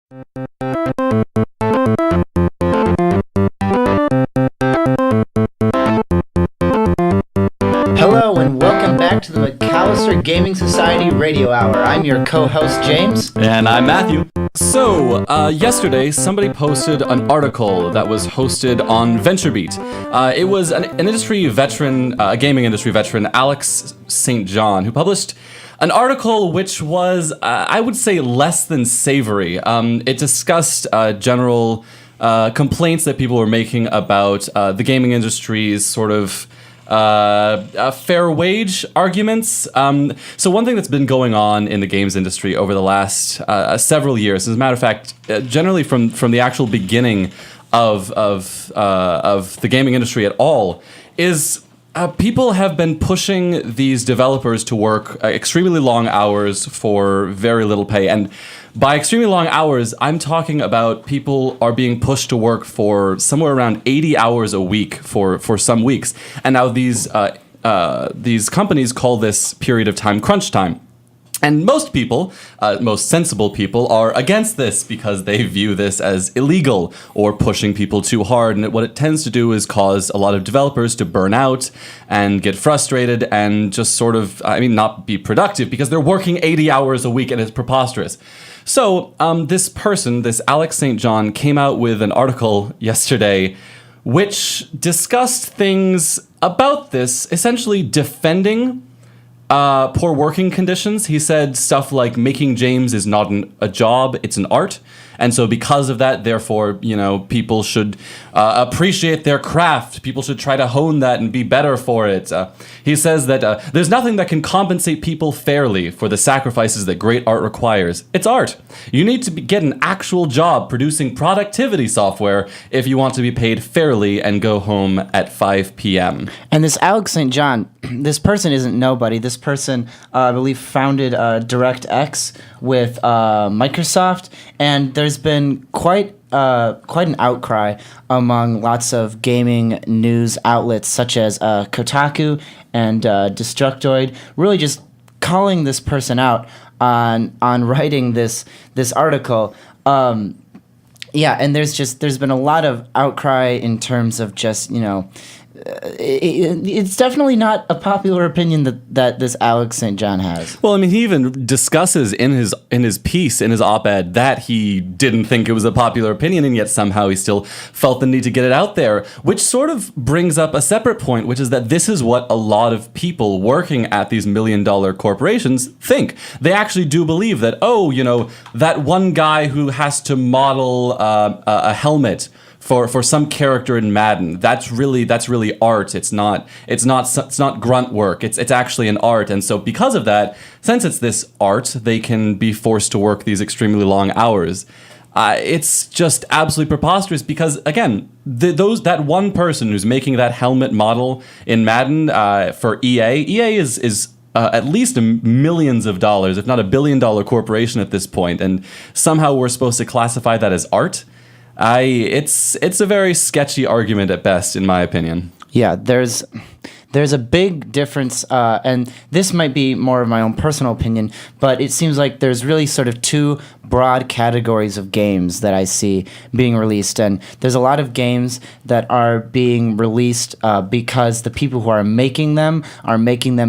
Hello and welcome back to the McAllister Gaming Society Radio Hour. I'm your co-host James. And I'm Matthew. So, yesterday somebody posted an article that was hosted on VentureBeat. It was an industry veteran, a gaming industry veteran, Alex St. John, who published an article which was, I would say, less than savory. It discussed general complaints that people were making about the gaming industry's sort of fair wage arguments. So one thing that's been going on in the games industry over the last several years, as a matter of fact, generally from the actual beginning of the gaming industry at all, is people have been pushing these developers to work extremely long hours for very little pay. And by extremely long hours, I'm talking about people are being pushed to work for somewhere around 80 hours a week for some weeks. And now these companies call this period of time crunch time. And most people, most sensible people, are against this because they view this as illegal or pushing people too hard. And what it tends to do is cause a lot of developers to burn out and get frustrated and just sort of, not be productive because they're working 80 hours a week and it's preposterous. So this person, this Alex St. John, came out with an article yesterday which discussed things about this, essentially defending poor working conditions. He said stuff like making games is not a job, it's an art. And so because of that, therefore, people should appreciate their craft. People should try to hone that and be better for it. He says that there's nothing that can compensate people fairly for the sacrifices that great art requires. It's art. You need to get an actual job producing productivity software if you want to be paid fairly and go home at 5 p.m. And this Alex St. John, this person isn't nobody. This person, I believe, founded DirectX with Microsoft, and there's been quite an outcry among lots of gaming news outlets such as Kotaku and Destructoid, really just calling this person out on writing this article. And there's been a lot of outcry in terms of just it's definitely not a popular opinion that this Alex St. John has. Well, he even discusses in his piece, in his op-ed, that he didn't think it was a popular opinion, and yet somehow he still felt the need to get it out there, which sort of brings up a separate point, which is that this is what a lot of people working at these million-dollar corporations think. They actually do believe that, that one guy who has to model a helmet for some character in Madden, that's really art. It's not grunt work. It's actually an art. And so because of that, since it's this art, they can be forced to work these extremely long hours. It's just absolutely preposterous because, again, that one person who's making that helmet model in Madden for EA is at least millions of dollars, if not $1 billion corporation at this point, and somehow we're supposed to classify that as art. It's a very sketchy argument at best, in my opinion. Yeah, there's a big difference, and this might be more of my own personal opinion, but it seems like there's really sort of two broad categories of games that I see being released, and there's a lot of games that are being released because the people who are making them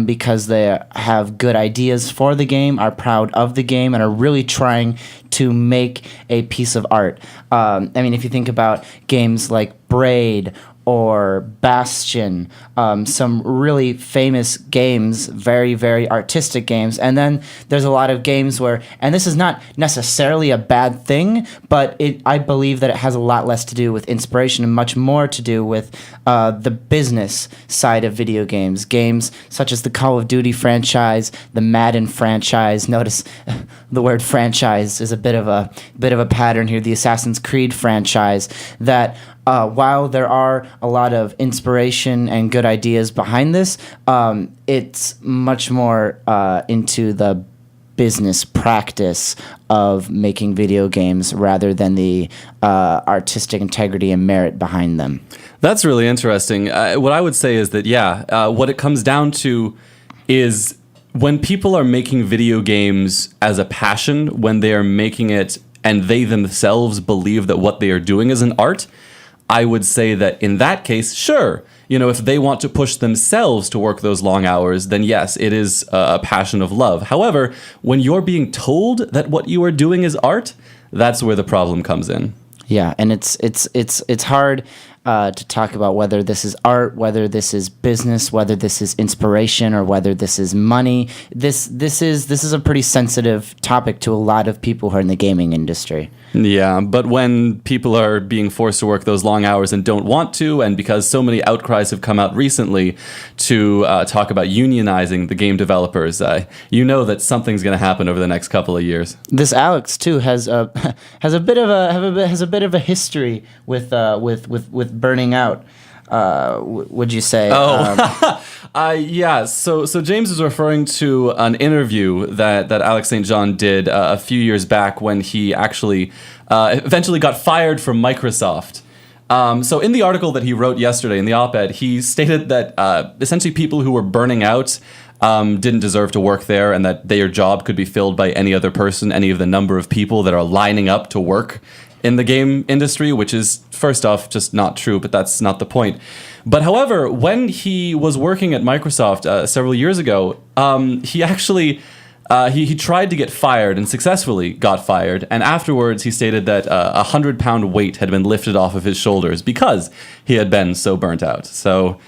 because they have good ideas for the game, are proud of the game, and are really trying to make a piece of art. If you think about games like Braid or Bastion, some really famous games, very, very artistic games. And then there's a lot of games where, and this is not necessarily a bad thing, but I believe that it has a lot less to do with inspiration and much more to do with the business side of video games. Games such as the Call of Duty franchise, the Madden franchise. Notice the word franchise is a bit of a pattern here. The Assassin's Creed franchise, that while there are a lot of inspiration and good ideas behind this, it's much more into the business practice of making video games rather than the artistic integrity and merit behind them. That's really interesting. What I would say is that, what it comes down to is when people are making video games as a passion, when they are making it and they themselves believe that what they are doing is an art, I would say that in that case, sure, if they want to push themselves to work those long hours, then yes, it is a passion of love. However, when you're being told that what you are doing is art, that's where the problem comes in. Yeah, and it's hard to talk about whether this is art, whether this is business, whether this is inspiration, or whether this is money. This is a pretty sensitive topic to a lot of people who are in the gaming industry. Yeah, but when people are being forced to work those long hours and don't want to, and because so many outcries have come out recently to talk about unionizing the game developers, you know that something's going to happen over the next couple of years. This Alex too has a bit of a history with burning out. Would you say? Oh, yeah. So James is referring to an interview that Alex St. John did a few years back when he actually eventually got fired from Microsoft. So in the article that he wrote yesterday, in the op-ed, he stated that essentially people who were burning out didn't deserve to work there, and that their job could be filled by any other person, any of the number of people that are lining up to work in the game industry, which is, first off, just not true, but that's not the point. But however, when he was working at Microsoft several years ago, he actually he tried to get fired and successfully got fired. And afterwards, he stated that a 100-pound weight had been lifted off of his shoulders because he had been so burnt out. So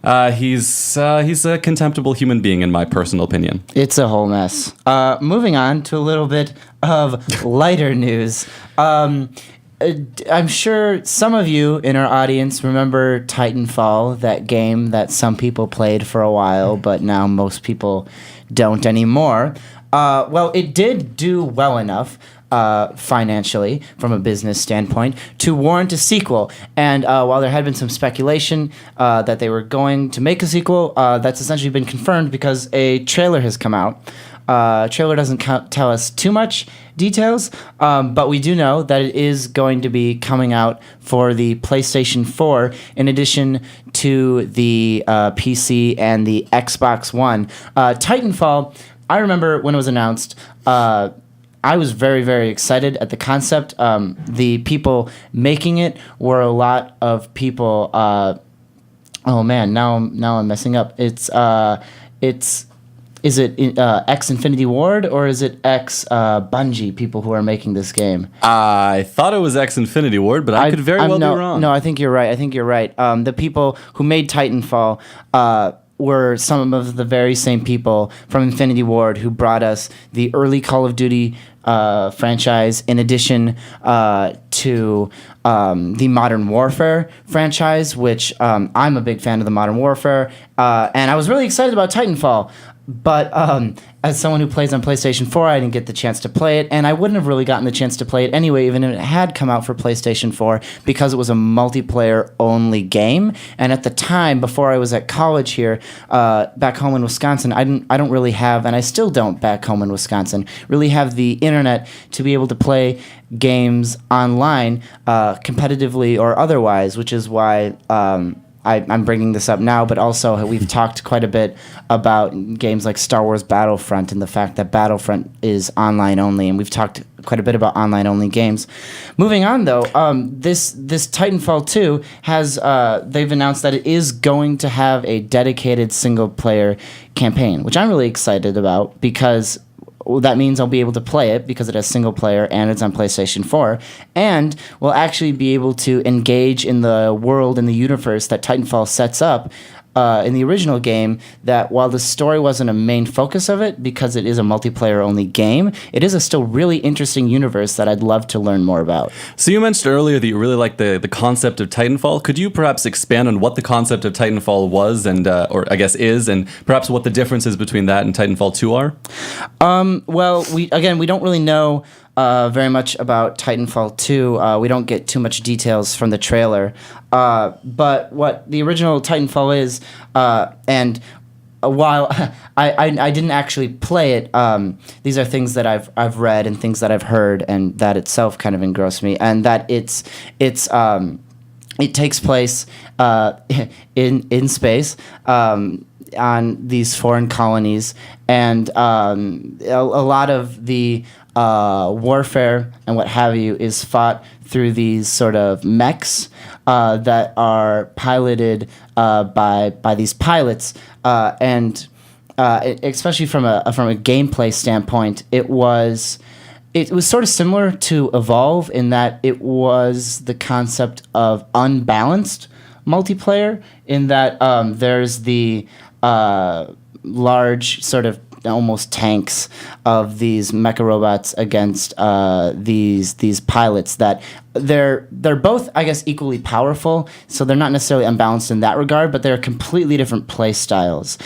he's a contemptible human being, in my personal opinion. It's a whole mess. Moving on to a little bit of lighter news. I'm sure some of you in our audience remember Titanfall, that game that some people played for a while, but now most people don't anymore. Well, it did do well enough financially, from a business standpoint, to warrant a sequel. And while there had been some speculation that they were going to make a sequel, that's essentially been confirmed because a trailer has come out. Trailer doesn't tell us too much details, but we do know that it is going to be coming out for the PlayStation 4 in addition to the PC and the Xbox One. Titanfall, I remember when it was announced, I was very, very excited at the concept. The people making it were a lot of people. Oh man, now I'm messing up. Is it X Infinity Ward or is it X Bungie people who are making this game? I thought it was X Infinity Ward, but I could very well be wrong. No, I think you're right. The people who made Titanfall were some of the very same people from Infinity Ward who brought us the early Call of Duty franchise, in addition to the Modern Warfare franchise, which I'm a big fan of the Modern Warfare, and I was really excited about Titanfall. But as someone who plays on PlayStation 4, I didn't get the chance to play it, and I wouldn't have really gotten the chance to play it anyway, even if it had come out for PlayStation 4, because it was a multiplayer-only game. And at the time, before I was at college here, back home in Wisconsin, I don't really have, and I still don't back home in Wisconsin, really have the internet to be able to play games online, competitively or otherwise, which is why I'm bringing this up now, but also we've talked quite a bit about games like Star Wars Battlefront and the fact that Battlefront is online only, and we've talked quite a bit about online only games. Moving on, though, this Titanfall 2 has they've announced that it is going to have a dedicated single player campaign, which I'm really excited about because that means I'll be able to play it because it has single player and it's on PlayStation 4, and we'll actually be able to engage in the world and the universe that Titanfall sets up in the original game, that while the story wasn't a main focus of it because it is a multiplayer only game, it is a still really interesting universe that I'd love to learn more about. So you mentioned earlier that you really like the concept of Titanfall. Could you perhaps expand on what the concept of Titanfall was, and or I guess is, and perhaps what the differences between that and Titanfall 2 are? Well, we don't really know very much about Titanfall 2. We don't get too much details from the trailer. But what the original Titanfall is, and while I didn't actually play it, these are things that I've read and things that I've heard, and that itself kind of engrossed me, and that it takes place in space. On these foreign colonies, and a lot of the warfare and what have you is fought through these sort of mechs that are piloted by these pilots, and especially from a gameplay standpoint, it was sort of similar to Evolve in that it was the concept of unbalanced multiplayer, in that there's the large sort of almost tanks of these mecha robots against these pilots that they're both, I guess, equally powerful, so they're not necessarily unbalanced in that regard, but they're completely different play styles.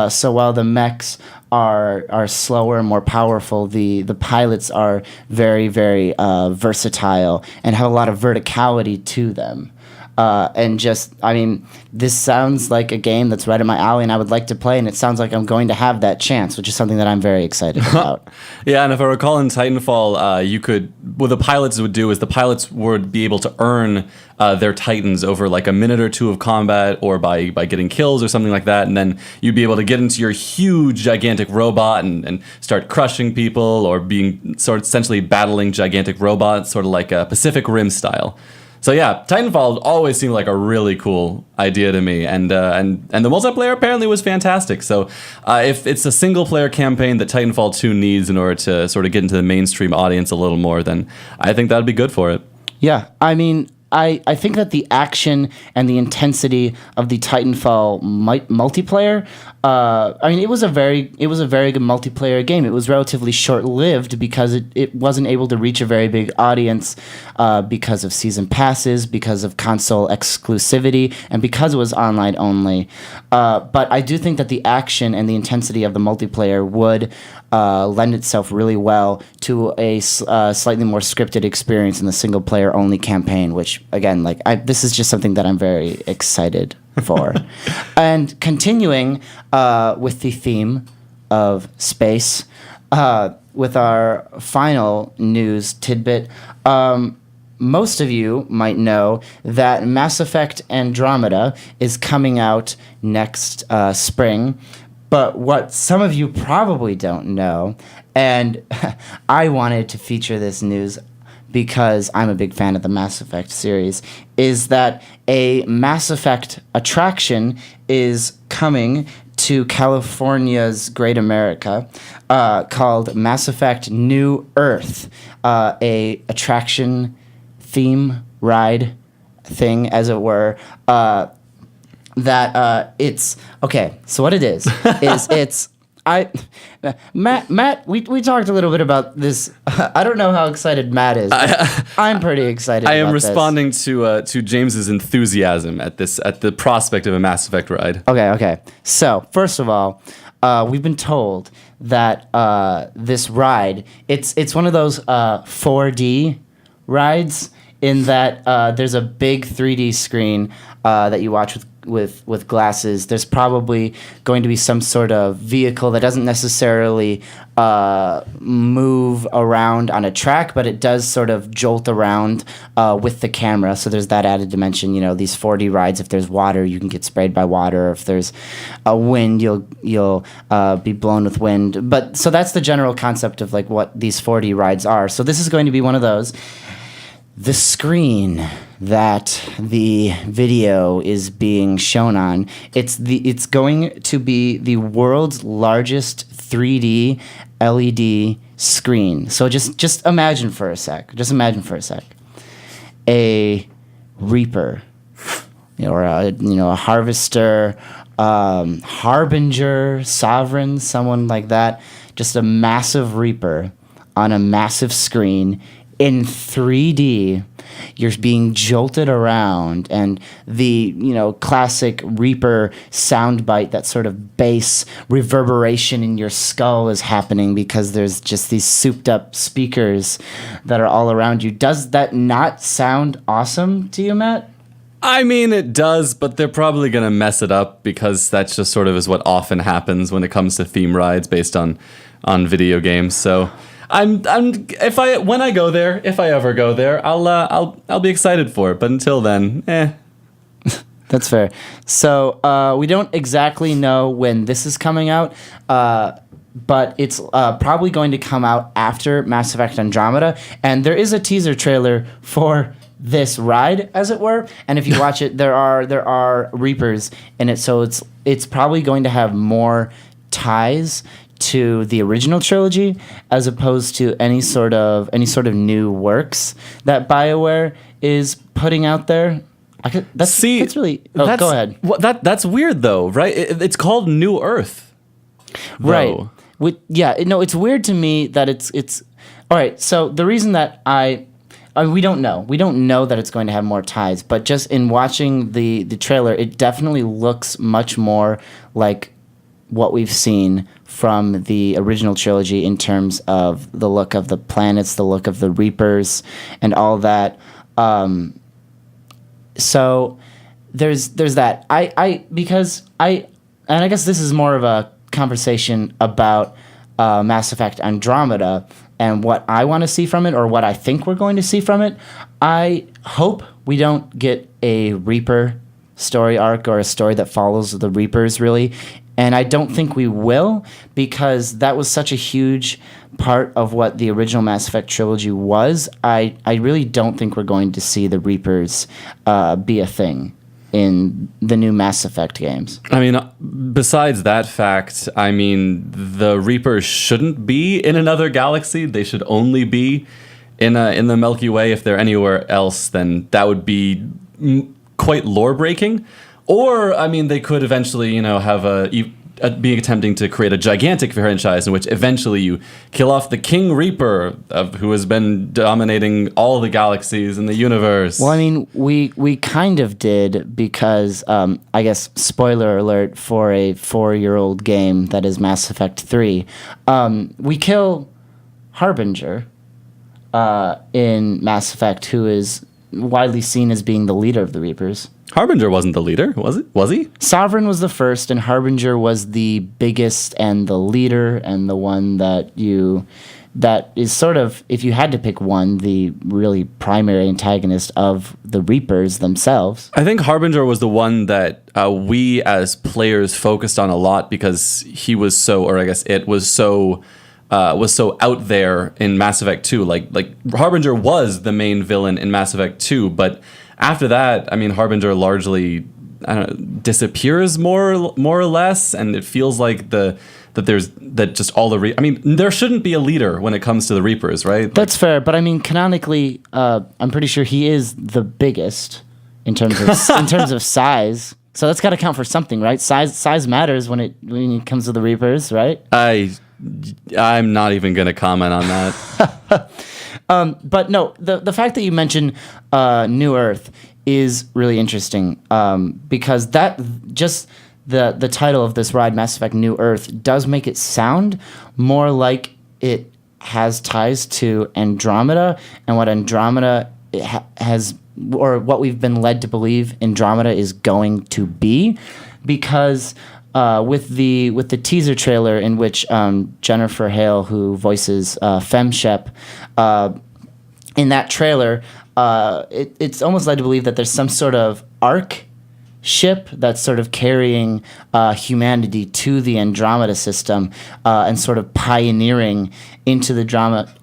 So while the mechs are slower and more powerful, the pilots are very, very versatile and have a lot of verticality to them. And just, I mean, this sounds like a game that's right in my alley and I would like to play, and it sounds like I'm going to have that chance, which is something that I'm very excited about. Yeah, and if I recall in Titanfall, what the pilots would do is the pilots would be able to earn their Titans over like a minute or two of combat, or by getting kills or something like that, and then you'd be able to get into your huge, gigantic robot and start crushing people, or being sort of essentially battling gigantic robots, sort of like a Pacific Rim style. So yeah, Titanfall always seemed like a really cool idea to me, and the multiplayer apparently was fantastic. So if it's a single player campaign that Titanfall 2 needs in order to sort of get into the mainstream audience a little more, then I think that'd be good for it. Yeah, I mean, I think that the action and the intensity of the Titanfall multiplayer, I mean, it was a very good multiplayer game. It was relatively short-lived because it wasn't able to reach a very big audience because of season passes, because of console exclusivity, and because it was online only. But I do think that the action and the intensity of the multiplayer would lend itself really well to a slightly more scripted experience in the single-player only campaign, which, again, this is just something that I'm very excited for. And continuing with the theme of space, with our final news tidbit, most of you might know that Mass Effect Andromeda is coming out next spring. But what some of you probably don't know, and I wanted to feature this news because I'm a big fan of the Mass Effect series, is that a Mass Effect attraction is coming to California's Great America, called Mass Effect New Earth, a attraction theme ride thing, as it were, that it's okay. So what it is it's Matt. We talked a little bit about this. I don't know how excited Matt is. I'm pretty excited. I am about responding to James's enthusiasm at the prospect of a Mass Effect ride. Okay. So first of all, we've been told that this ride it's one of those 4D rides, in that there's a big 3D screen that you watch with glasses. There's probably going to be some sort of vehicle that doesn't necessarily move around on a track, but it does sort of jolt around with the camera. So there's that added dimension. You know, these 4D rides, if there's water, you can get sprayed by water. If there's a wind, you'll be blown with wind. But so that's the general concept of like what these 4D rides are. So this is going to be one of those. The screen that the video is being shown on, it's going to be the world's largest 3D LED screen. So just imagine for a sec. A Reaper, or a Harvester, Harbinger, Sovereign, someone like that. Just a massive Reaper on a massive screen in 3D. You're being jolted around, and the classic Reaper soundbite, that sort of bass reverberation in your skull is happening because there's just these souped up speakers that are all around you. Does that not sound awesome to you, Matt? I mean, it does, but they're probably going to mess it up, because that's just sort of is what often happens when it comes to theme rides based on video games. So when I go there, if I ever go there, I'll be excited for it. But until then, That's fair. So we don't exactly know when this is coming out. but it's probably going to come out after Mass Effect Andromeda, and there is a teaser trailer for this ride, as it were. And if you watch it, there are Reapers in it, so it's probably going to have more ties to the original trilogy as opposed to any sort of new works that BioWare is putting out there. That's really. Oh, go ahead. That's weird though, right? It's called New Earth, though. Right? It's weird to me that it's. All right. So the reason that we don't know that it's going to have more ties, but just in watching the trailer, it definitely looks much more like what we've seen from the original trilogy in terms of the look of the planets, the look of the Reapers, and all that. So there's that. I guess this is more of a conversation about Mass Effect Andromeda and what I want to see from it, or what I think we're going to see from it. I hope we don't get a Reaper story arc or a story that follows the Reapers, really. And I don't think we will, because that was such a huge part of what the original Mass Effect trilogy was. I really don't think we're going to see the Reapers be a thing in the new Mass Effect games. I mean, besides that fact, I mean, the Reapers shouldn't be in another galaxy. They should only be in the Milky Way. If they're anywhere else, then that would be quite lore-breaking. Or, I mean, they could eventually, have be attempting to create a gigantic franchise in which eventually you kill off the King Reaper, who has been dominating all the galaxies in the universe. Well, I mean, we kind of did, because, I guess, spoiler alert for a 4-year-old game that is Mass Effect 3, we kill Harbinger in Mass Effect, who is widely seen as being the leader of the Reapers. Harbinger wasn't the leader, was it? Was he? Sovereign was the first, and Harbinger was the biggest and the leader, and the one that is sort of, if you had to pick one, the really primary antagonist of the Reapers themselves. I think Harbinger was the one that we as players focused on a lot, because he was so, or I guess it was so out there in Mass Effect 2. Like Harbinger was the main villain in Mass Effect 2, but after that, I mean, Harbinger largely disappears more or less, and it feels like there shouldn't be a leader when it comes to the Reapers, right? That's fair, but I mean, canonically, I'm pretty sure he is the biggest in terms of size. So that's got to count for something, right? Size matters when it comes to the Reapers, right? I'm not even going to comment on that. But no, the fact that you mentioned New Earth is really interesting, because that just the title of this ride, Mass Effect New Earth, does make it sound more like it has ties to Andromeda, and what Andromeda has, or what we've been led to believe Andromeda is going to be, because with the teaser trailer in which Jennifer Hale, who voices FemShep, in that trailer, it's almost led to believe that there's some sort of Ark ship that's sort of carrying humanity to the Andromeda system, and sort of pioneering into the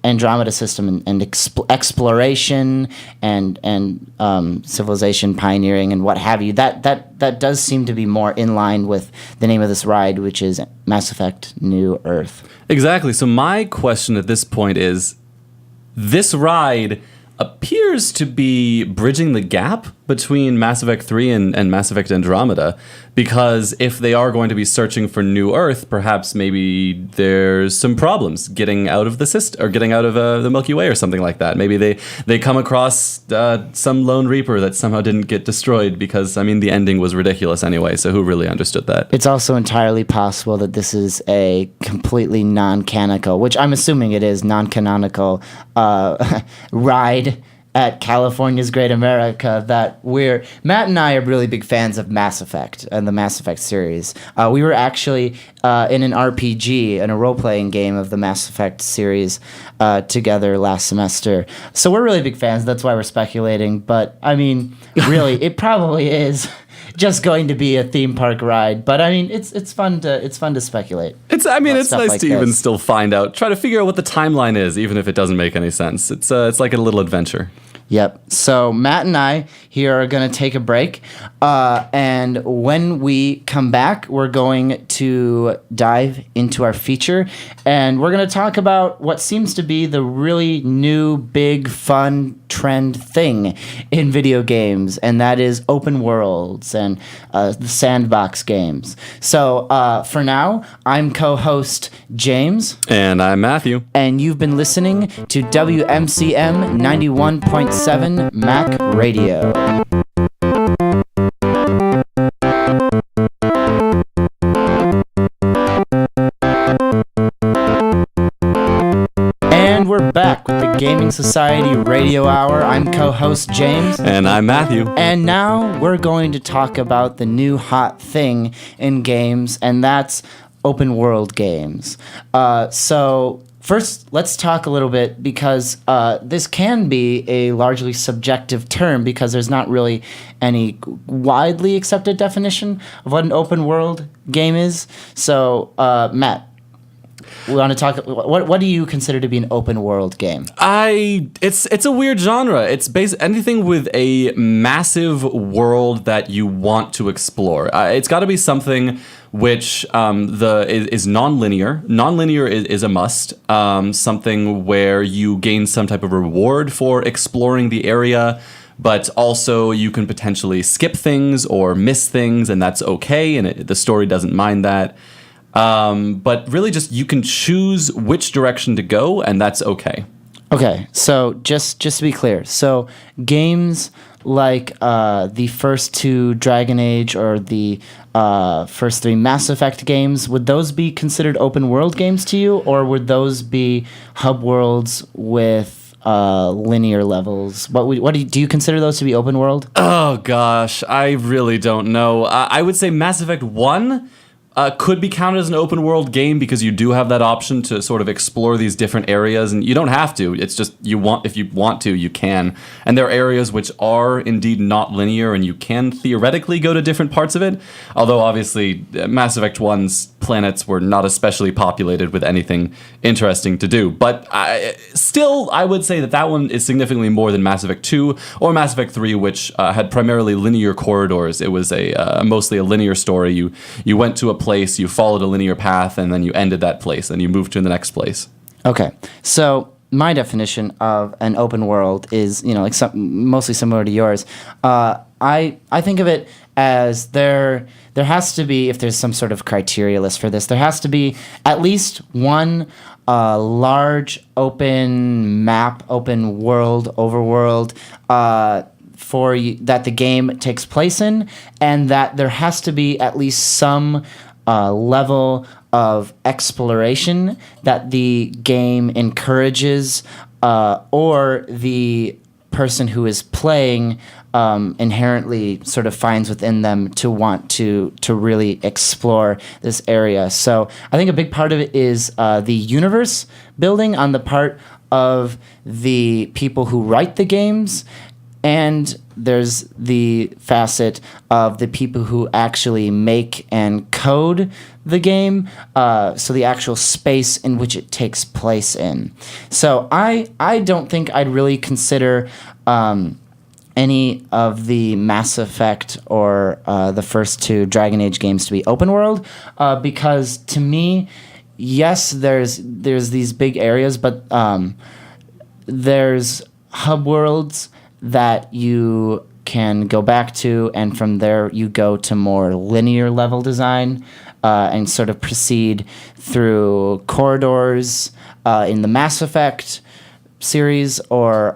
Andromeda system, and exploration and civilization pioneering and what have you. That does seem to be more in line with the name of this ride, which is Mass Effect New Earth. Exactly. So my question at this point is, this ride appears to be bridging the gap between Mass Effect 3 and Mass Effect Andromeda, because if they are going to be searching for New Earth, perhaps maybe there's some problems getting out of the system, or getting out of the Milky Way or something like that. Maybe they come across some lone Reaper that somehow didn't get destroyed, because, I mean, the ending was ridiculous anyway, so who really understood that? It's also entirely possible that this is a completely non-canonical, which I'm assuming it is, non-canonical ride at California's Great America, that Matt and I are really big fans of Mass Effect and the Mass Effect series. We were actually in an RPG, in a role-playing game of the Mass Effect series together last semester. So we're really big fans. That's why we're speculating. But, I mean, really, it probably is. just going to be a theme park ride. But I mean, it's fun to speculate. It's nice like to even this. still find out, try to figure out what the timeline is, even if it doesn't make any sense. It's like a little adventure. Yep. So Matt and I here are going to take a break. And when we come back, we're going to dive into our feature. And we're going to talk about what seems to be the really new, big, fun trend thing in video games. And that is open worlds and the sandbox games. So for now, I'm co-host James. And I'm Matthew. And you've been listening to WMCM 91.7 Mac Radio. And we're back with the Gaming Society Radio Hour. I'm co-host James. And I'm Matthew. And now we're going to talk about the new hot thing in games, and that's open world games. So first, let's talk a little bit because this can be a largely subjective term because there's not really any widely accepted definition of what an open world game is. So, Matt, we want to talk. What do you consider to be an open world game? It's a weird genre. It's anything with a massive world that you want to explore. It's got to be something which is non-linear. Non-linear is a must. Something where you gain some type of reward for exploring the area, but also you can potentially skip things or miss things, and that's okay, and the story doesn't mind that. But really just you can choose which direction to go, and that's okay. Okay, so just to be clear, so games like the first two Dragon Age or the first three Mass Effect games, would those be considered open world games to you, or would those be hub worlds with linear levels? Do you consider those to be open world? Oh gosh, I really don't know. I would say Mass Effect 1 could be counted as an open world game because you do have that option to sort of explore these different areas, and you don't have to. It's just if you want to, you can. And there are areas which are indeed not linear, and you can theoretically go to different parts of it. Although obviously Mass Effect 1's planets were not especially populated with anything interesting to do. But I would say that one is significantly more than Mass Effect 2 or Mass Effect 3, which had primarily linear corridors. It was mostly a linear story. You went to a place, you followed a linear path, and then you ended that place, and you moved to the next place. Okay, so my definition of an open world is, mostly similar to yours. I think of it as there has to be, if there's some sort of criteria list for this, there has to be at least one large open map, open world, overworld, that the game takes place in, and that there has to be at least some level of exploration that the game encourages, or the person who is playing inherently sort of finds within them to want to really explore this area. So I think a big part of it is the universe building on the part of the people who write the games. And there's the facet of the people who actually make and code the game, so the actual space in which it takes place in. So I don't think I'd really consider any of the Mass Effect or the first two Dragon Age games to be open world, because to me, yes, there's these big areas, but there's hub worlds that you can go back to, and from there you go to more linear level design, and sort of proceed through corridors in the Mass Effect series, or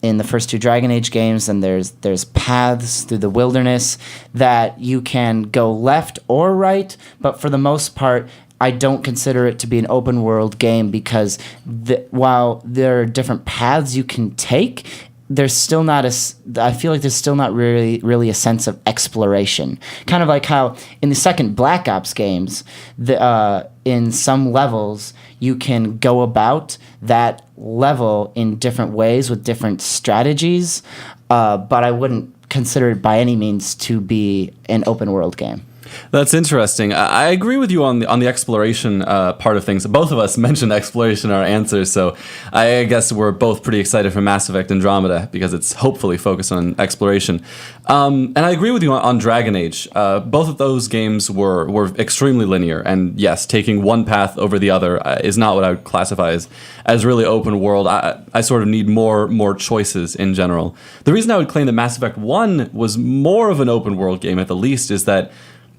in the first two Dragon Age games, and there's paths through the wilderness that you can go left or right, but for the most part, I don't consider it to be an open world game because while there are different paths you can take, there's still not I feel like there's still not really a sense of exploration. Kind of like how in the second Black Ops games, in some levels, you can go about that level in different ways with different strategies, but I wouldn't consider it by any means to be an open world game. That's interesting. I agree with you on the exploration part of things. Both of us mentioned exploration in our answers, so I guess we're both pretty excited for Mass Effect Andromeda because it's hopefully focused on exploration. And I agree with you on Dragon Age. Both of those games were extremely linear, and yes, taking one path over the other is not what I would classify as really open world. I sort of need more choices in general. The reason I would claim that Mass Effect 1 was more of an open world game at the least is that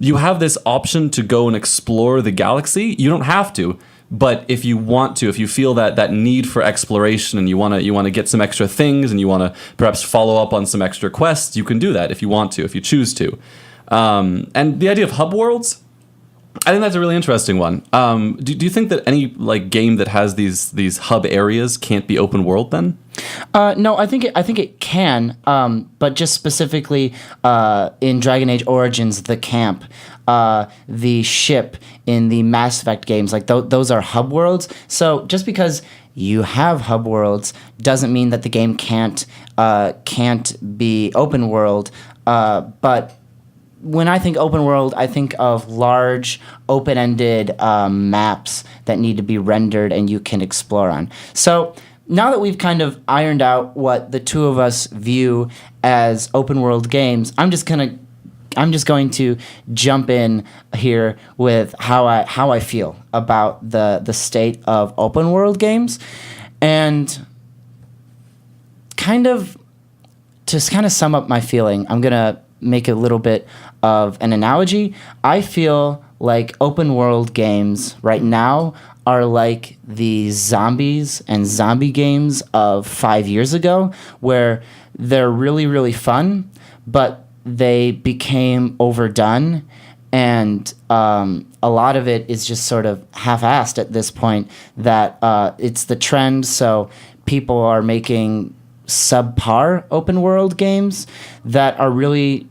you have this option to go and explore the galaxy. You don't have to, but if you want to, if you feel that need for exploration and you want to get some extra things and you want to perhaps follow up on some extra quests, you can do that if you want to, if you choose to. And the idea of hub worlds, I think that's a really interesting one. Do you think that any game that has these hub areas can't be open world then? No, I think it can, but just specifically in Dragon Age Origins, the camp, the ship in the Mass Effect games, those are hub worlds. So just because you have hub worlds doesn't mean that the game can't be open world. But when I think open world, I think of large, open-ended maps that need to be rendered and you can explore on. So now that we've kind of ironed out what the two of us view as open world games, I'm just going to jump in here with how I feel about the state of open world games, and to sum up my feeling, I'm gonna make a little bit of an analogy. I feel like open world games right now are like the zombies and zombie games of 5 years ago, where they're really, really fun, but they became overdone, and a lot of it is just sort of half-assed at this point, that it's the trend, so people are making subpar open world games that are really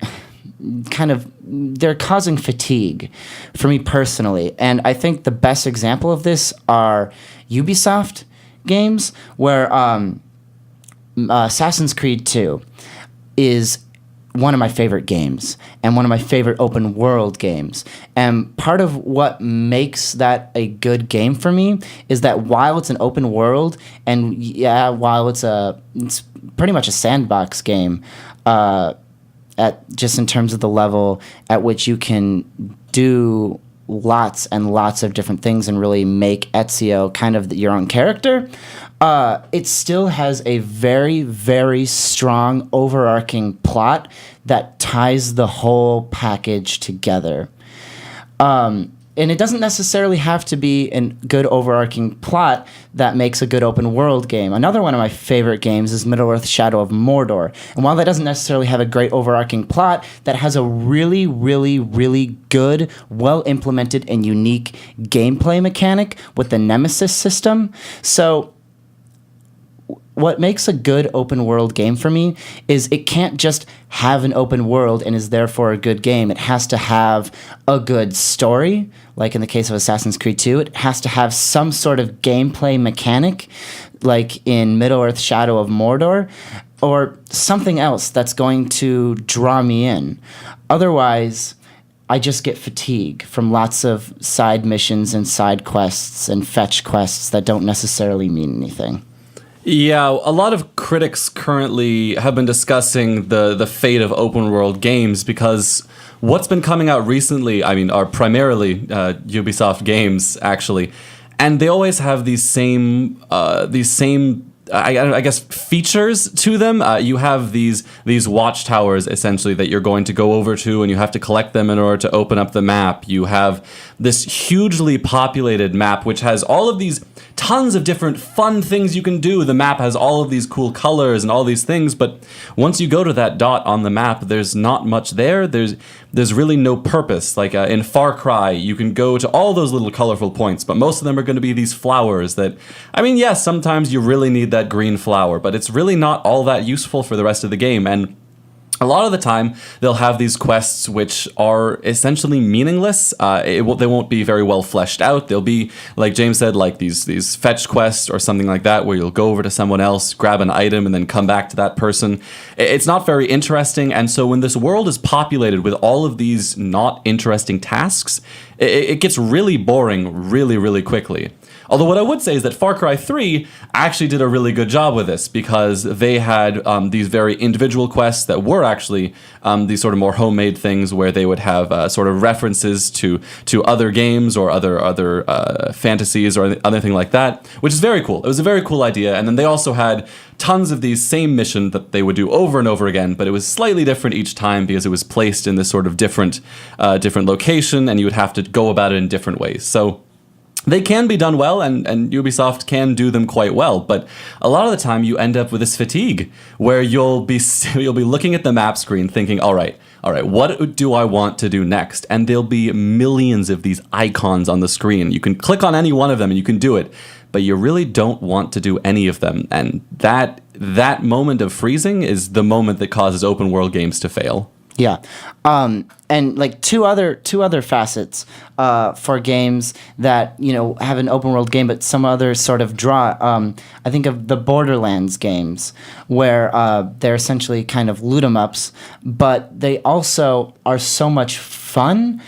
they're causing fatigue for me personally. And I think the best example of this are Ubisoft games, where Assassin's Creed 2 is one of my favorite games and one of my favorite open world games. And part of what makes that a good game for me is that while it's an open world, and while it's pretty much a sandbox game, just in terms of the level at which you can do lots and lots of different things and really make Ezio kind of your own character, it still has a very, very strong overarching plot that ties the whole package together. And it doesn't necessarily have to be a good overarching plot that makes a good open world game. Another one of my favorite games is Middle-earth: Shadow of Mordor. And while that doesn't necessarily have a great overarching plot, that has a really, really, really good, well-implemented and unique gameplay mechanic with the Nemesis system. So what makes a good open world game for me is it can't just have an open world and is therefore a good game. It has to have a good story, like in the case of Assassin's Creed 2. It has to have some sort of gameplay mechanic, like in Middle-earth: Shadow of Mordor, or something else that's going to draw me in. Otherwise, I just get fatigue from lots of side missions and side quests and fetch quests that don't necessarily mean anything. Yeah, a lot of critics currently have been discussing the fate of open world games, because what's been coming out recently, are primarily Ubisoft games, actually, and they always have these same I guess features to them. You have these watchtowers essentially that you're going to go over to, and you have to collect them in order to open up the map. You have this hugely populated map which has all of these tons of different fun things you can do. The map has all of these cool colors and all these things, but once you go to that dot on the map, there's not much there. There's really no purpose. Like in Far Cry, you can go to all those little colorful points, but most of them are going to be these flowers that, yes, sometimes you really need that green flower, but it's really not all that useful for the rest of the game. And A lot of the time, they'll have these quests which are essentially meaningless. They won't be very well fleshed out. They'll be, like James said, like these fetch quests or something like that, where you'll go over to someone else, grab an item, and then come back to that person. It's not very interesting, and so when this world is populated with all of these not interesting tasks, it gets really boring really, really quickly. Although what I would say is that Far Cry 3 actually did a really good job with this, because they had these very individual quests that were actually these sort of more homemade things, where they would have sort of references to other games or other fantasies or anything like that, which is very cool. It was a very cool idea. And then they also had tons of these same missions that they would do over and over again, but it was slightly different each time because it was placed in this sort of different location, and you would have to go about it in different ways. So they can be done well, and Ubisoft can do them quite well, but a lot of the time you end up with this fatigue where you'll be looking at the map screen thinking, all right, what do I want to do next? And there'll be millions of these icons on the screen. You can click on any one of them and you can do it, but you really don't want to do any of them. And that moment of freezing is the moment that causes open world games to fail. Yeah, and like two other facets for games that have an open world game, but some other sort of draw. I think of the Borderlands games, where they're essentially kind of loot 'em ups, but they also are so much fun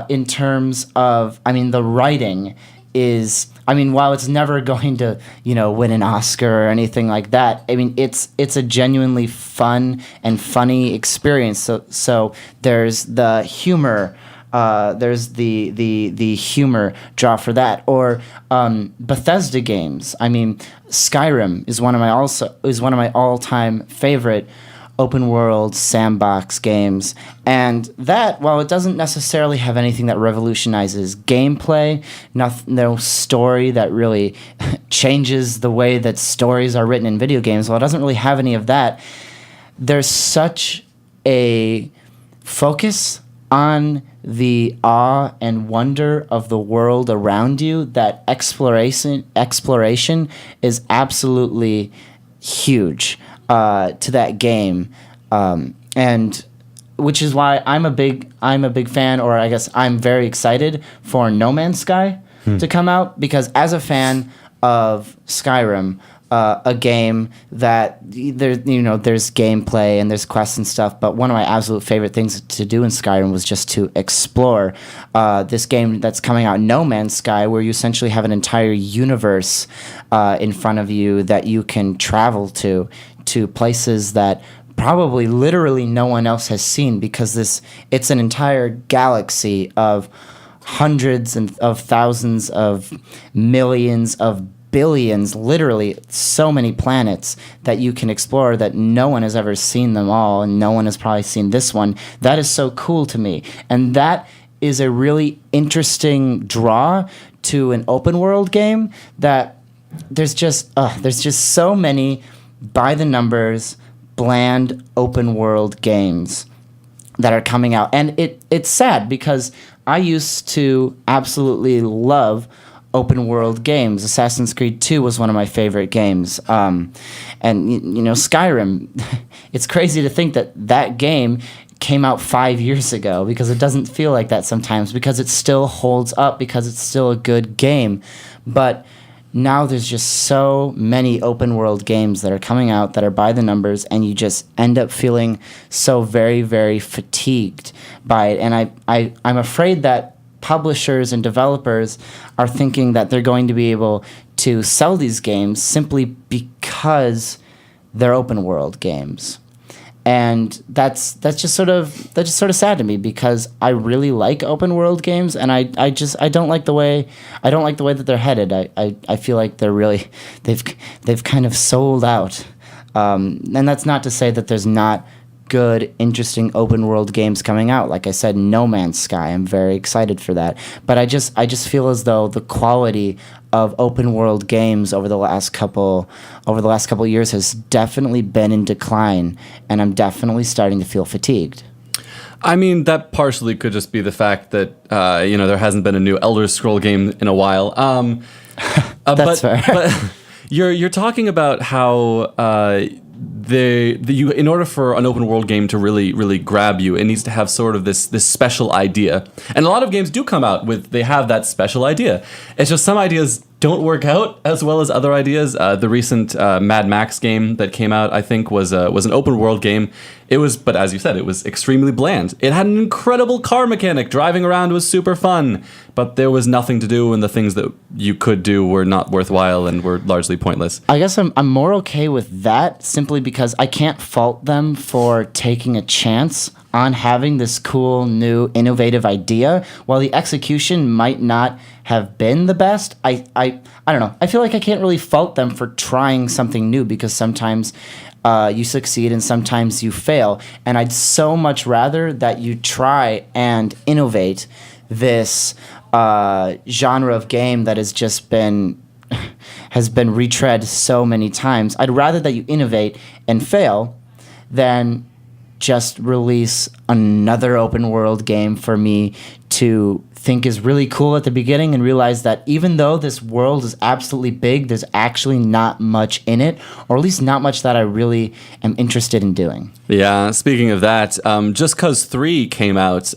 in terms of, the writing is. While it's never going to, win an Oscar or anything like that, it's a genuinely fun and funny experience. So there's the humor, there's the humor draw for that. Or Bethesda games. Skyrim is one of my all-time favorite open world sandbox games, and that, while it doesn't necessarily have anything that revolutionizes gameplay, no story that really changes the way that stories are written in video games, while it doesn't really have any of that, there's such a focus on the awe and wonder of the world around you that exploration is absolutely huge to that game, and which is why I'm a big fan, or I guess I'm very excited for No Man's Sky to come out, because as a fan of Skyrim, a game that there's gameplay and there's quests and stuff, but one of my absolute favorite things to do in Skyrim was just to explore this game that's coming out, No Man's Sky, where you essentially have an entire universe in front of you that you can travel to places that probably literally no one else has seen, because it's an entire galaxy of hundreds and of thousands of millions of billions, literally so many planets that you can explore that no one has ever seen them all, and no one has probably seen this one. That is so cool to me, and that is a really interesting draw to an open world game, that there's just so many by the numbers, bland open world games that are coming out. And it's sad, because I used to absolutely love open world games. Assassin's Creed 2 was one of my favorite games. And Skyrim, it's crazy to think that game came out 5 years ago, because it doesn't feel like that sometimes, because it still holds up, because it's still a good game. But now there's just so many open world games that are coming out that are by the numbers, and you just end up feeling so very, very fatigued by it. And I'm afraid that publishers and developers are thinking that they're going to be able to sell these games simply because they're open world games. And that's just sort of sad to me, because I really like open world games, and I don't like the way that they're headed. I feel like they've kind of sold out. And that's not to say that there's not good, interesting open world games coming out. Like I said, No Man's Sky, I'm very excited for that. But I just feel as though the quality of open world games over the last couple years has definitely been in decline, and I'm definitely starting to feel fatigued. That partially could just be the fact that there hasn't been a new Elder Scroll game in a while. That's fair. But you're talking about how in order for an open world game to really grab you, it needs to have sort of this special idea. And a lot of games do come out with they have that special idea. It's just some ideas don't work out as well as other ideas. The recent Mad Max game that came out, I think, was an open world game. But as you said, it was extremely bland. It had an incredible car mechanic. Driving around was super fun, but there was nothing to do, and the things that you could do were not worthwhile and were largely pointless. I guess I'm more okay with that simply because I can't fault them for taking a chance on having this cool, new, innovative idea. While the execution might not have been the best, I don't know. I feel like I can't really fault them for trying something new because sometimes you succeed and sometimes you fail. And I'd so much rather that you try and innovate this genre of game that has been retread so many times. I'd rather that you innovate and fail than just release another open world game for me to think is really cool at the beginning and realize that even though this world is absolutely big, there's actually not much in it, or at least not much that I really am interested in doing. Yeah, speaking of that, Just Cause 3 came out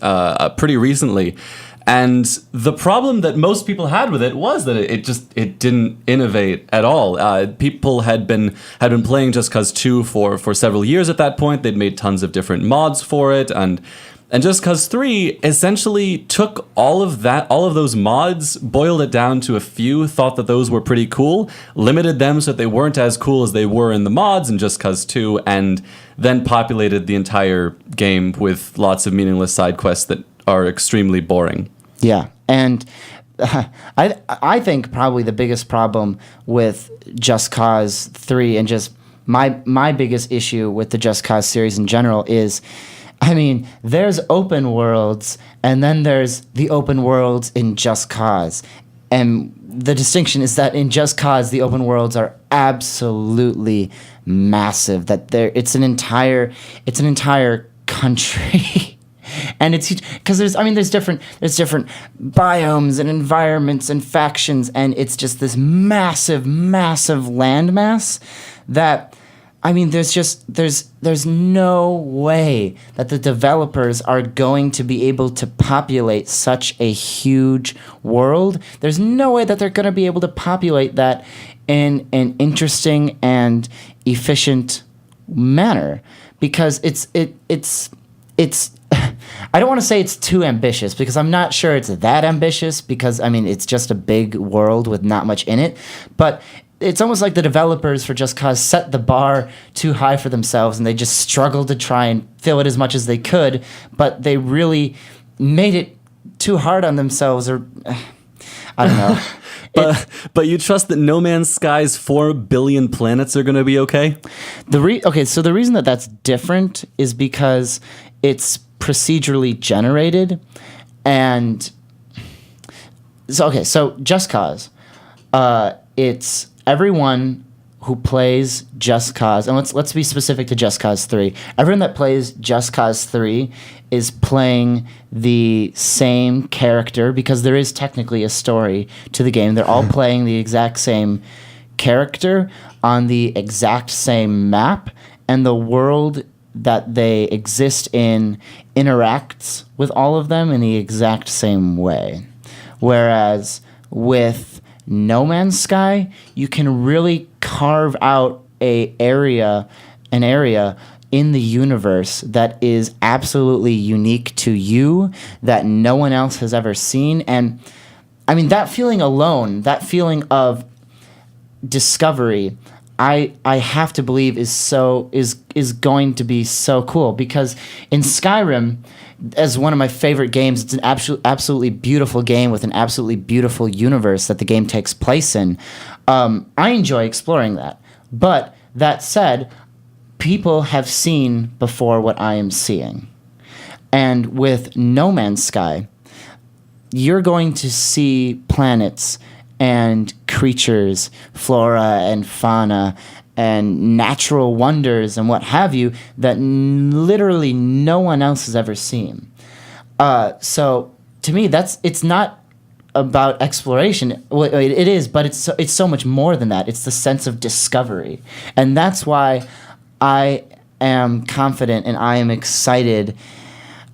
pretty recently. And the problem that most people had with it was that it didn't innovate at all. People had been playing Just Cause 2 for several years at that point. They'd made tons of different mods for it, and Just Cause 3 essentially took all of those mods, boiled it down to a few, thought that those were pretty cool, limited them so that they weren't as cool as they were in the mods in Just Cause 2, and then populated the entire game with lots of meaningless side quests that are extremely boring. Yeah, and I think probably the biggest problem with Just Cause 3 and just my biggest issue with the Just Cause series in general is, I mean, there's open worlds and then there's the open worlds in Just Cause. And the distinction is that in Just Cause, the open worlds are absolutely massive. That it's an entire country. And it's because there's different biomes and environments and factions, and it's just this massive landmass that, I mean, there's no way that the developers are going to be able to populate such a huge world. There's no way that they're going to be able to populate that in an interesting and efficient manner, because it's I don't want to say it's too ambitious, because I'm not sure it's that ambitious, because, I mean, it's just a big world with not much in it. But it's almost like the developers for Just Cause set the bar too high for themselves, and they just struggled to try and fill it as much as they could, but they really made it too hard on themselves, or I don't know. But you trust that No Man's Sky's 4 billion planets are going to be okay? So the reason that that's different is because it's procedurally generated, and so Just Cause, it's everyone who plays Just Cause, and let's be specific to Just Cause 3. Everyone that plays Just Cause 3 is playing the same character, because there is technically a story to the game. They're all playing the exact same character on the exact same map, and the world that they exist in interacts with all of them in the exact same way. Whereas with No Man's Sky, you can really carve out an area in the universe that is absolutely unique to you, that no one else has ever seen. And I mean, that feeling alone, that feeling of discovery, I have to believe is going to be so cool, because in Skyrim, as one of my favorite games, it's an absolutely beautiful game with an absolutely beautiful universe that the game takes place in. I enjoy exploring that. But that said, people have seen before what I am seeing. And with No Man's Sky, you're going to see planets and creatures, flora and fauna, and natural wonders and what have you that literally no one else has ever seen. So to me, it's not about exploration. Well, it is, but it's so much more than that. It's the sense of discovery, and that's why I am confident and I am excited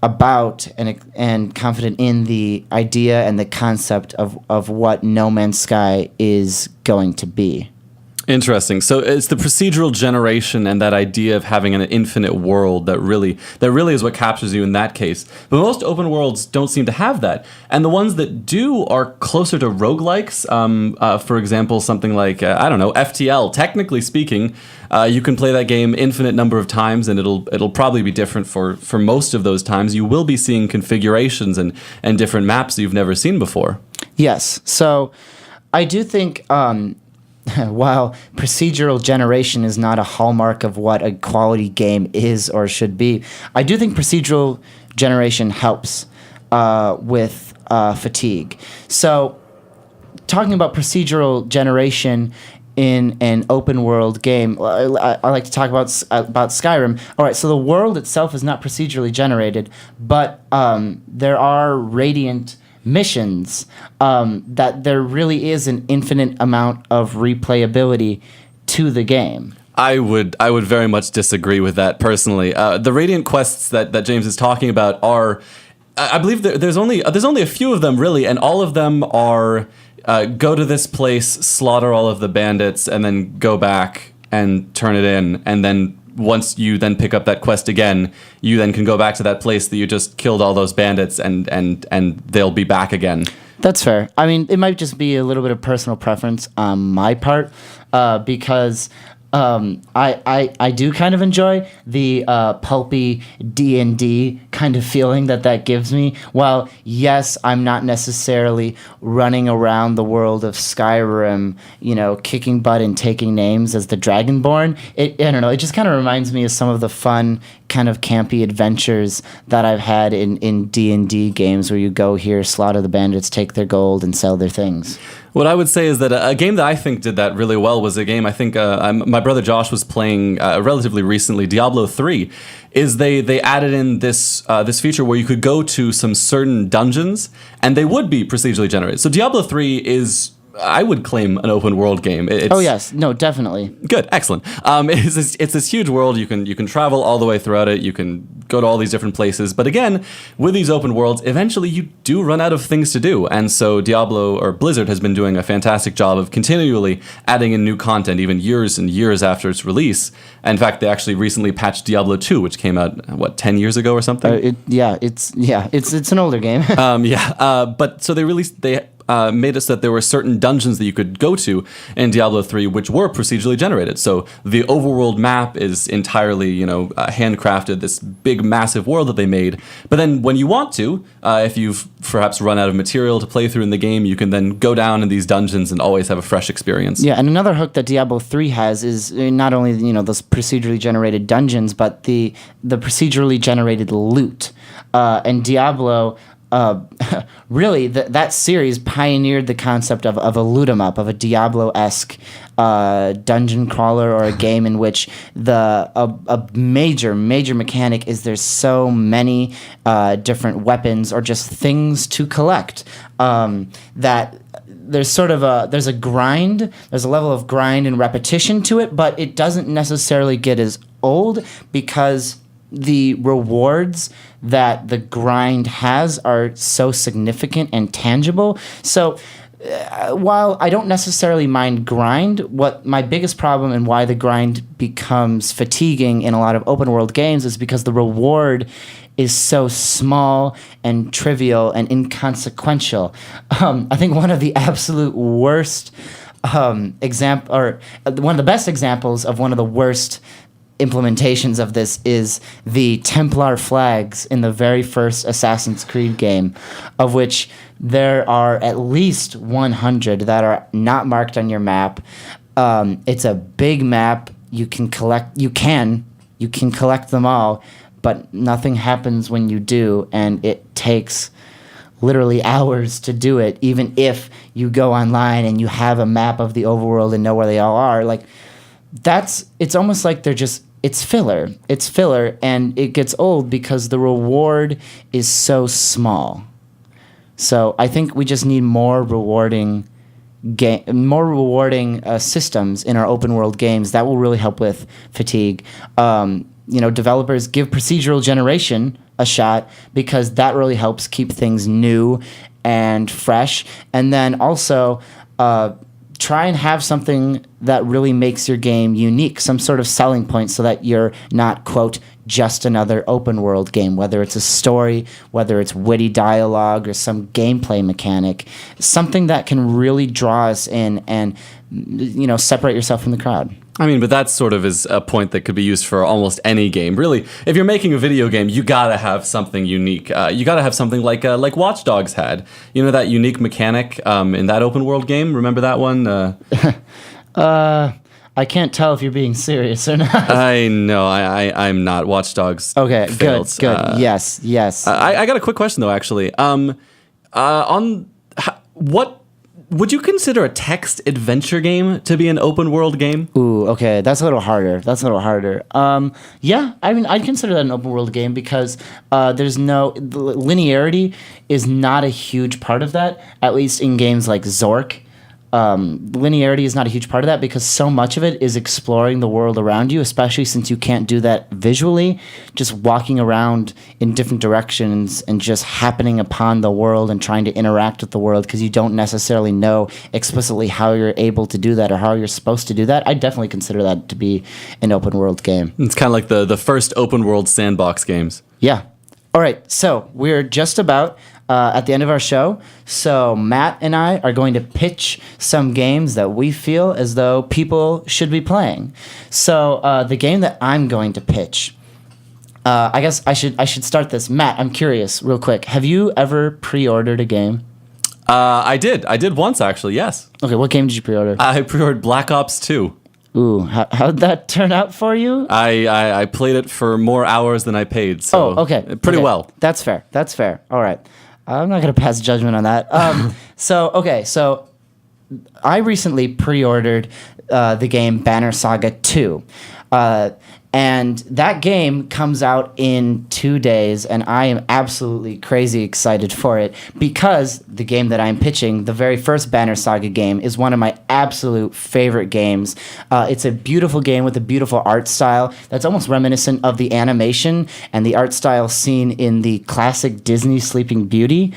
about and confident in the idea and the concept of what No Man's Sky is going to be. Interesting. So it's the procedural generation and that idea of having an infinite world that really is what captures you in that case. But most open worlds don't seem to have that. And the ones that do are closer to roguelikes. For example, something like, I don't know, FTL. Technically speaking, you can play that game infinite number of times, and it'll probably be different for most of those times. You will be seeing configurations and different maps that you've never seen before. Yes. So I do think... while procedural generation is not a hallmark of what a quality game is or should be, I do think procedural generation helps with fatigue. So, talking about procedural generation in an open world game, I like to talk about Skyrim. All right, so the world itself is not procedurally generated, but there are radiant missions, that there really is an infinite amount of replayability to the game. I would very much disagree with that personally. The Radiant quests that James is talking about are, I believe there's only a few of them really, and all of them are go to this place, slaughter all of the bandits, and then go back and turn it in, and then once you then pick up that quest again, you then can go back to that place that you just killed all those bandits, and they'll be back again. That's fair. I mean, it might just be a little bit of personal preference on my part, because I do kind of enjoy the pulpy D&D kind of feeling that gives me. While, yes, I'm not necessarily running around the world of Skyrim, kicking butt and taking names as the Dragonborn. I don't know, it just kind of reminds me of some of the fun kind of campy adventures that I've had in D&D games where you go here, slaughter the bandits, take their gold, and sell their things. What I would say is that a game that I think did that really well was a game I think my brother Josh was playing relatively recently, Diablo 3, is they added in this feature where you could go to some certain dungeons and they would be procedurally generated. So Diablo 3 is, I would claim, an open world game. Oh yes, no, definitely. Good, excellent. It's this huge world. You can travel all the way throughout it. You can go to all these different places. But again, with these open worlds, eventually you do run out of things to do. And so Diablo, or Blizzard, has been doing a fantastic job of continually adding in new content, even years and years after its release. In fact, they actually recently patched Diablo 2, which came out 10 years ago or something. It's an older game. But so they made it so that there were certain dungeons that you could go to in Diablo 3 which were procedurally generated. So the overworld map is entirely, handcrafted, this big, massive world that they made. But then when you want to, if you've perhaps run out of material to play through in the game, you can then go down in these dungeons and always have a fresh experience. Yeah, and another hook that Diablo 3 has is not only, those procedurally generated dungeons, but the procedurally generated loot. And Diablo... really, that series pioneered the concept of a loot 'em up, of a Diablo-esque dungeon crawler, or a game in which a major mechanic is there's so many different weapons or just things to collect, that there's there's a level of grind and repetition to it, but it doesn't necessarily get as old because the rewards that the grind has are so significant and tangible. So while I don't necessarily mind grind, what my biggest problem and why the grind becomes fatiguing in a lot of open world games is because the reward is so small and trivial and inconsequential. I think one of the absolute worst one of the best examples of one of the worst implementations of this is the Templar flags in the very first Assassin's Creed game, of which there are at least 100 that are not marked on your map. It's a big map. You can collect them all, but nothing happens when you do, and it takes literally hours to do it, even if you go online and you have a map of the overworld and know where they all are. It's almost like it's filler. It's filler, and it gets old because the reward is so small. So I think we just need more rewarding systems in our open world games, that will really help with fatigue. Developers give procedural generation a shot because that really helps keep things new and fresh. And then also try and have something that really makes your game unique, some sort of selling point, so that you're not, quote, just another open world game, whether it's a story, whether it's witty dialogue or some gameplay mechanic, something that can really draw us in and, separate yourself from the crowd. I mean, but that sort of is a point that could be used for almost any game. Really, if you're making a video game, you gotta have something unique. You gotta have something like Watch Dogs had. You know, that unique mechanic in that open world game? Remember that one? I can't tell if you're being serious or not. I know, I'm not. Watch Dogs failed. Good. Yes. I got a quick question, though, actually. What would you consider a text adventure game to be an open world game? Ooh, okay, that's a little harder. Yeah, I mean, I'd consider that an open world game because linearity is not a huge part of that, at least in games like Zork. Linearity is not a huge part of that because so much of it is exploring the world around you, especially since you can't do that visually, just walking around in different directions and just happening upon the world and trying to interact with the world because you don't necessarily know explicitly how you're able to do that or how you're supposed to do that. I definitely consider that to be an open world game. It's kind of like the first open world sandbox games. Yeah. All right, so we're just about at the end of our show. So Matt and I are going to pitch some games that we feel as though people should be playing. So the game that I'm going to pitch, I guess I should start this. Matt, I'm curious, real quick. Have you ever pre-ordered a game? I did once, actually, yes. Okay, what game did you pre-order? I pre-ordered Black Ops 2. Ooh, how'd that turn out for you? I played it for more hours than I paid, so pretty well. That's fair. All right. I'm not going to pass judgment on that. So I recently pre-ordered the game Banner Saga 2. And that game comes out in 2 days, and I am absolutely crazy excited for it because the game that I'm pitching, the very first Banner Saga game, is one of my absolute favorite games. It's a beautiful game with a beautiful art style that's almost reminiscent of the animation and the art style seen in the classic Disney Sleeping Beauty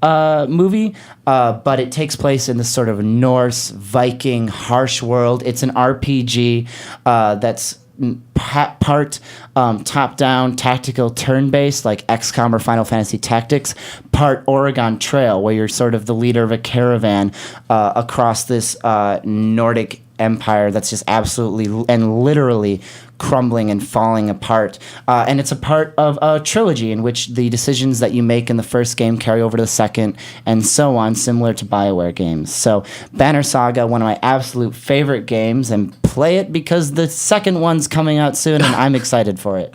movie, but it takes place in this sort of Norse, Viking, harsh world. It's an RPG that's part top-down tactical turn-based like XCOM or Final Fantasy Tactics, part Oregon Trail where you're sort of the leader of a caravan across this Nordic empire that's just absolutely and literally crumbling and falling apart. And it's a part of a trilogy in which the decisions that you make in the first game carry over to the second, and so on, similar to BioWare games. So Banner Saga, one of my absolute favorite games, and play it because the second one's coming out soon, and I'm excited for it.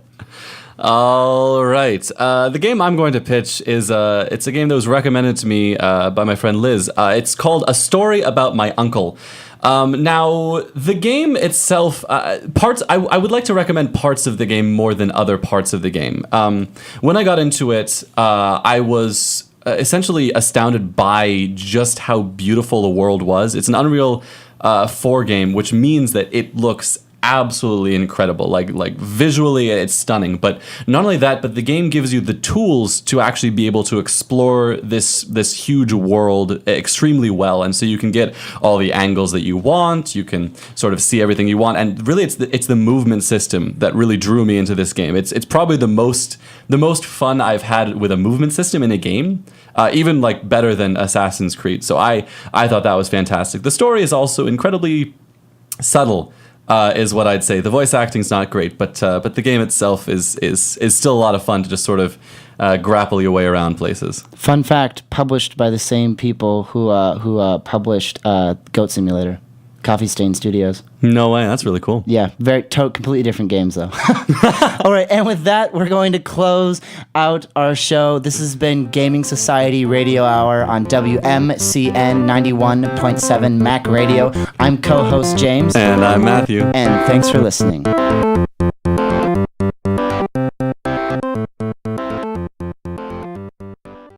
All right. The game I'm going to pitch is it's a game that was recommended to me by my friend Liz. It's called A Story About My Uncle. Now, the game itself, I would like to recommend parts of the game more than other parts of the game. When I got into it, I was essentially astounded by just how beautiful the world was. It's an Unreal 4 game, which means that it looks absolutely incredible. Like visually it's stunning, but not only that, but the game gives you the tools to actually be able to explore this huge world extremely well, and so you can get all the angles that you want, you can sort of see everything you want, and really it's the movement system that really drew me into this game. It's probably the most fun I've had with a movement system in a game. Even like better than Assassin's Creed. So I thought that was fantastic. The story is also incredibly subtle. Is what I'd say. The voice acting's not great, but the game itself is still a lot of fun to just sort of grapple your way around places. Fun fact: published by the same people who published Goat Simulator, Coffee Stain Studios. No way, that's really cool. Yeah, completely different games though. All right, and with that, we're going to close out our show. This has been Gaming Society Radio Hour on WMCN 91.7 Mac Radio. I'm co-host James. And I'm Matthew. And thanks for listening.